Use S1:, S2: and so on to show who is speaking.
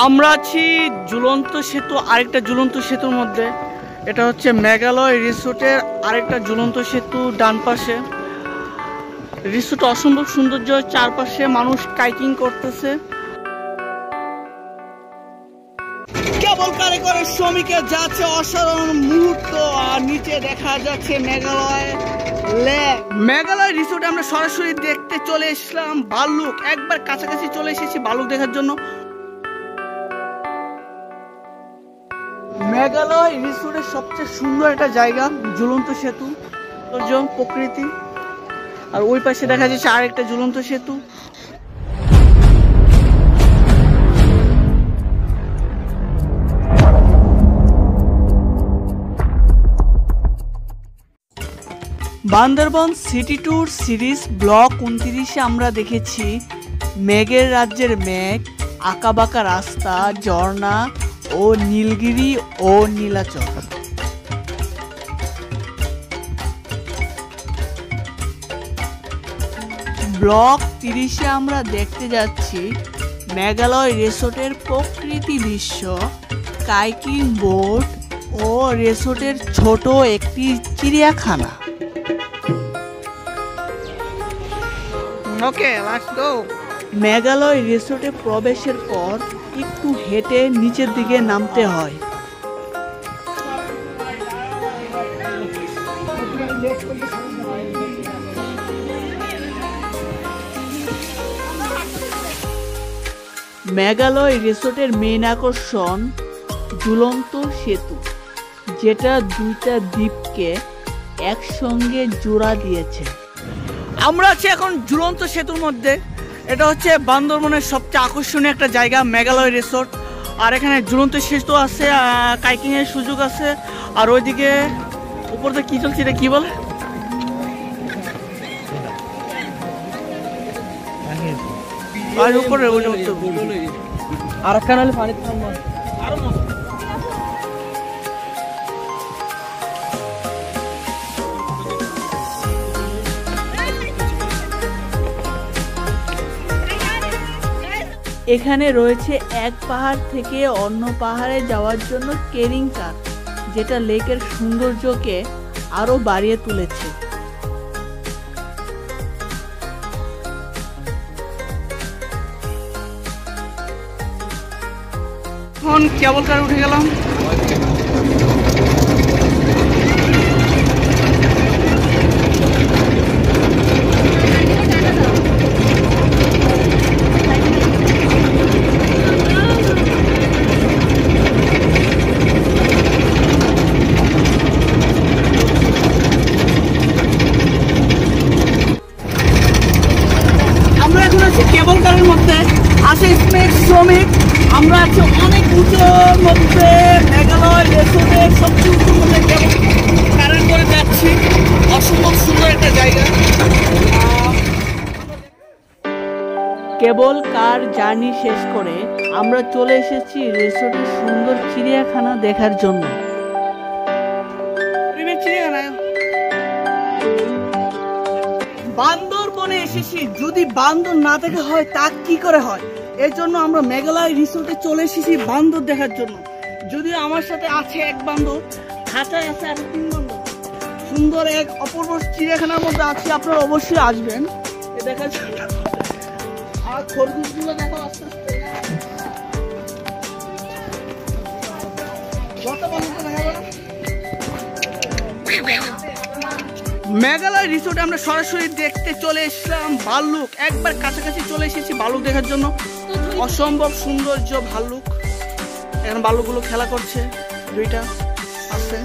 S1: আমরা আছি ঝুলন্ত সেতু, আরেকটা ঝুলন্ত সেতুর মধ্যে। এটা হচ্ছে মেঘালয় রিসোর্টের আরেকটা ঝুলন্ত সেতু। ডান পাশে রিসোর্ট অসম্ভব সৌন্দর্য, চারপাশে মানুষ কাইকিং করতেছে। কেবল কারে করে শ্রমিকের যাচ্ছে অসাধারণ মুহূর্ত। আর নিচে দেখা যাচ্ছে মেঘালয় লেক। মেঘালয় রিসোর্টে আমরা সরাসরি দেখতে চলে এসলাম ভাল্লুক। একবার কাছাকাছি চলে এসেছি ভাল্লুক দেখার জন্য। মেঘালয় রিসোর্টের সবচেয়ে সুন্দর একটা জায়গা ঝুলন্ত সেতু, প্রকৃতি। আর ওই পাশে দেখা যাচ্ছে আরেকটা ঝুলন্ত সেতু। Bandarban city tour series vlog 29-এ আমরা দেখেছি মেঘের রাজ্যের মেঘ, আঁকাবাঁকা রাস্তা, ঝর্ণা ও নীলগিরি ও নীলাচল। ব্লক 30-এ আমরা দেখতে যাচ্ছি মেঘালয় রিসোর্টের প্রকৃতি দৃশ্য, কাইকিং বোট ও রিসোর্টের ছোট একটি চিড়িয়াখানা। ওকে, লেটস গো। মেঘালয় রিসোর্টে প্রবেশের পর একটু হেঁটে নিচের দিকে নামতে হয়। মেঘালয় রিসোর্টের মেইন আকর্ষণ ঝুলন্ত সেতু, যেটা দুইটা দ্বীপকে একসঙ্গে জোড়া দিয়েছে। আমরা আছি এখন ঝুলন্ত সেতুর মধ্যে। এটা হচ্ছে বান্দরবনের সবচেয়ে আকর্ষণীয় একটা জায়গা মেঘালয় রিসোর্ট। আর এখানে ঝুলন্ত সেতু আছে, কাইকিং এর সুযোগ আছে। আর ওইদিকে উপর থেকে কি চলছে, এটা কি বলে, আর উপরে আর কানালে পানি আরো এখানে রয়েছে এক পাহাড় থেকে অন্য পাহাড়ে যাওয়ার জন্য কেরিং কার, যেটা লেকের সৌন্দর্যকে আরো বাড়িয়ে তুলেছে। এখন কেবল কার উঠে গেলাম। কেবল কারের মধ্যে আছে স্মেক শ্রমিক। আমরা আছি অনেক উঁচুর মধ্যে, মেঘালয় রিসোর্টের সবচেয়ে উঁচুর মধ্যে কেবল কারের করে যাচ্ছি। অসম্ভব সুন্দর একটা জায়গা। কেবল কার জার্নি শেষ করে আমরা চলে এসেছি রিসোর্টের সুন্দর চিড়িয়াখানা দেখার জন্য। বান্দরবনে এসেছি, যদি বান্দর না দেখা হয় তা কি করে হয়? এর জন্য আমরা মেঘালয় রিসোর্টে চলে এসেছি বান্দর দেখার জন্য। যদিও আমার সাথে আছে এক বান্দর, খাঁচায় আছে আর 3 বান্দর। সুন্দর এক অপূর্ব চিড়িয়াখানার মধ্যে আছি, আপনারা অবশ্যই আসবেন এ দেখার জন্য। আর খরগোশগুলো দেখো আস্তে আস্তে। মেঘালয় রিসোর্টে আমরা সরাসরি দেখতে চলে এসলাম ভাল্লুক। একবার কাছাকাছি চলে এসেছি ভাল্লুক দেখার জন্য। অসম্ভব সৌন্দর্য ভাল্লুক। এখন ভাল্লুকগুলো খেলা করছে, দুইটা আছে।